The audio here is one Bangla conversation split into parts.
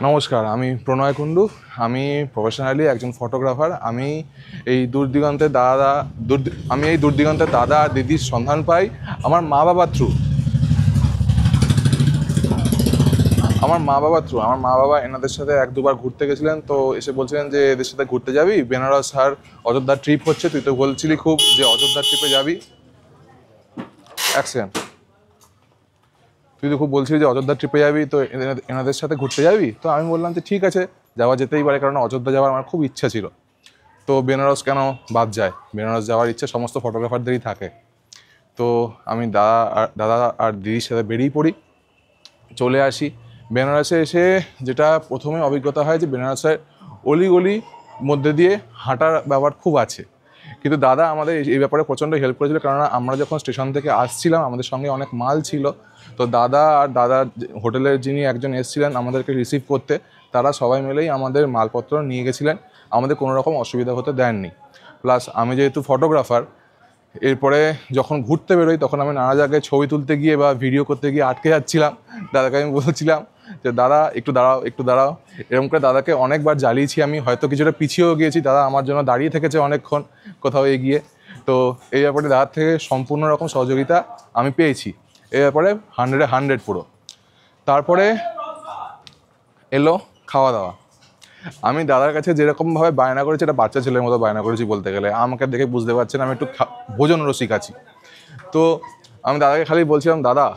নমস্কার, আমি প্রণয় কুণ্ডু। আমি প্রফেশনালি একজন ফটোগ্রাফার। আমি এই দূর দিগন্তের দাদা আর দিদির সন্ধান পাই আমার মা বাবার থ্রু। আমার মা বাবা এনাদের সাথে এক দুবার ঘুরতে গেছিলেন, তো এসে বলছিলেন যে এদের সাথে ঘুরতে যাবি, বেনারস আর অযোধ্যার ট্রিপ হচ্ছে, তুই তো বলছিলি খুব যে অযোধ্যার ট্রিপে যাবি। অ্যাকশন। তুই তো খুব বলছিলি যে অযোধ্যা ট্রিপে যাবি, তো এনাদের সাথে ঘুরতে যাবি। তো আমি বললাম যে ঠিক আছে, যাওয়া যেতেই পারে, কারণ অযোধ্যা যাওয়ার আমার খুব ইচ্ছা ছিল। তো বেনারস কেন বাদ যায়, বেনারস যাওয়ার ইচ্ছে সমস্ত ফটোগ্রাফারদেরই থাকে। তো আমি দাদা আর দিদির সাথে বেরিয়ে পড়ি, চলে আসি। বেনারসে এসে যেটা প্রথমে অভিজ্ঞতা হয় যে বেনারসের অলিগলি মধ্যে দিয়ে হাঁটার ব্যাপার খুব আছে, কিন্তু দাদা আমাদের এই ব্যাপারে প্রচণ্ড হেল্প করেছিল। কেননা আমরা যখন স্টেশন থেকে আসছিলাম আমাদের সঙ্গে অনেক মাল ছিল, তো দাদার হোটেলের যিনি একজন এসেছিলেন আমাদেরকে রিসিভ করতে, তারা সবাই মিলেই আমাদের মালপত্র নিয়ে গেছিলেন, আমাদের কোনো রকম অসুবিধা হতে দেননি। প্লাস আমি যেহেতু ফটোগ্রাফার, এরপরে যখন ঘুরতে বেরোই তখন আমি নানা জায়গায় ছবি তুলতে গিয়ে বা ভিডিও করতে গিয়ে আটকে যাচ্ছিলাম। দাদাকে আমি বলছিলাম যে দাদা একটু দাঁড়াও। এরকম করে দাদাকে অনেকবার জ্বালিয়েছি আমি, হয়তো কিছুটা পিছিয়েও গিয়েছি, দাদা আমার জন্য দাঁড়িয়ে থেকেছে অনেকক্ষণ কোথাও এগিয়ে। তো এই ব্যাপারে দাদার থেকে সম্পূর্ণ রকম সহযোগিতা আমি পেয়েছি, এই ব্যাপারে 100 পুরো। তারপরে এলো খাওয়া দাওয়া। আমি দাদার কাছে যেরকমভাবে বায়না করেছি, এটা বাচ্চা ছেলের মতো বায়না করেছি বলতে গেলে। আমাকে দেখে বুঝতে পারছেন আমি একটু ভোজন রসিক আছি। তো আমি দাদাকে খালি বলছিলাম, দাদা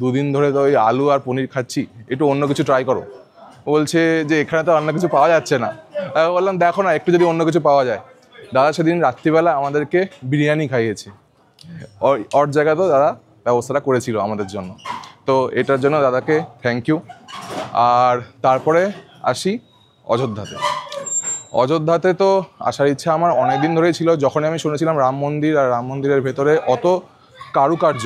2 দিন ধরে তো ওই আলু আর পনির খাচ্ছি, একটু অন্য কিছু ট্রাই করো। ও বলছে যে এখানে তো অন্য কিছু পাওয়া যাচ্ছে না। আমি বললাম দেখো না, একটু যদি অন্য কিছু পাওয়া যায়। দাদা সেদিন রাত্রিবেলা আমাদেরকে বিরিয়ানি খাইয়েছে। ওর জায়গাতেও দাদা ব্যবস্থাটা করেছিল আমাদের জন্য, তো এটার জন্য দাদাকে থ্যাংক ইউ। আর তারপরে আসি অযোধ্যাতে তো আসার ইচ্ছা আমার অনেক দিন ধরেই ছিল। যখনই আমি শুনেছিলাম রাম মন্দির আর রাম মন্দিরের ভেতরে অত কারুকার্য,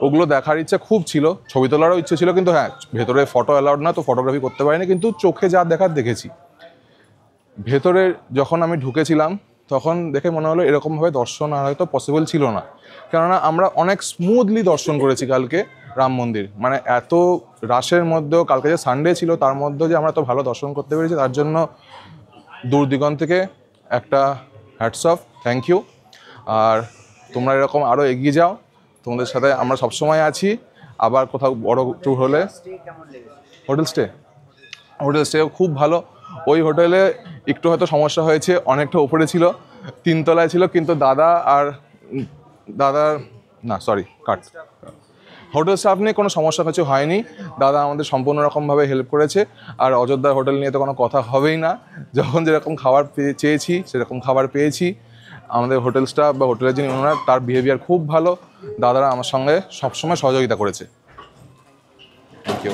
ওগুলো দেখার ইচ্ছা খুব ছিল, ছবি তোলারও ইচ্ছে ছিল, কিন্তু হ্যাঁ ভেতরে ফটো অ্যালাউড না, তো ফটোগ্রাফি করতে পারিনি, কিন্তু চোখে যা দেখার দেখেছি। ভেতরে যখন আমি ঢুকেছিলাম তখন দেখে মনে হলো এরকমভাবে দর্শন আর হয়তো পসিবল ছিল না, কেননা আমরা অনেক স্মুথলি দর্শন করেছি কালকে রাম মন্দির। মানে এত রাশের মধ্যেও, কালকে যে সানডে ছিল তার মধ্যেও যে আমরা এত ভালো দর্শন করতে পেরেছি, তার জন্য দূর দিগন্ত থেকে একটা হ্যাটস অফ, থ্যাংক ইউ। আর তোমরা এরকম আরও এগিয়ে যাও, তোমাদের সাথে আমরা সবসময় আছি। আবার কোথাও বড় ট্যুর হলে। হোটেল স্টে খুব ভালো। ওই হোটেলে একটু হয়তো সমস্যা হয়েছে, অনেকটা উপরে ছিল, 3 তলায় ছিল, কিন্তু হোটেল স্টাফ নিয়ে কোনো সমস্যা কিছু হয়নি। দাদা আমাদের সম্পূর্ণ রকমভাবে হেল্প করেছে। আর অযোধ্যার হোটেল নিয়ে তো কোনো কথা হবেই না, যখন যেরকম খাবার চেয়েছি সেরকম খাবার পেয়েছি। আমাদের হোটেল স্টাফ বা হোটেলের যিনি ওনার, তার বিহেভিয়ার খুব ভালো। দাদারা আমার সঙ্গে সবসময় সহযোগিতা করেছে। Thank you.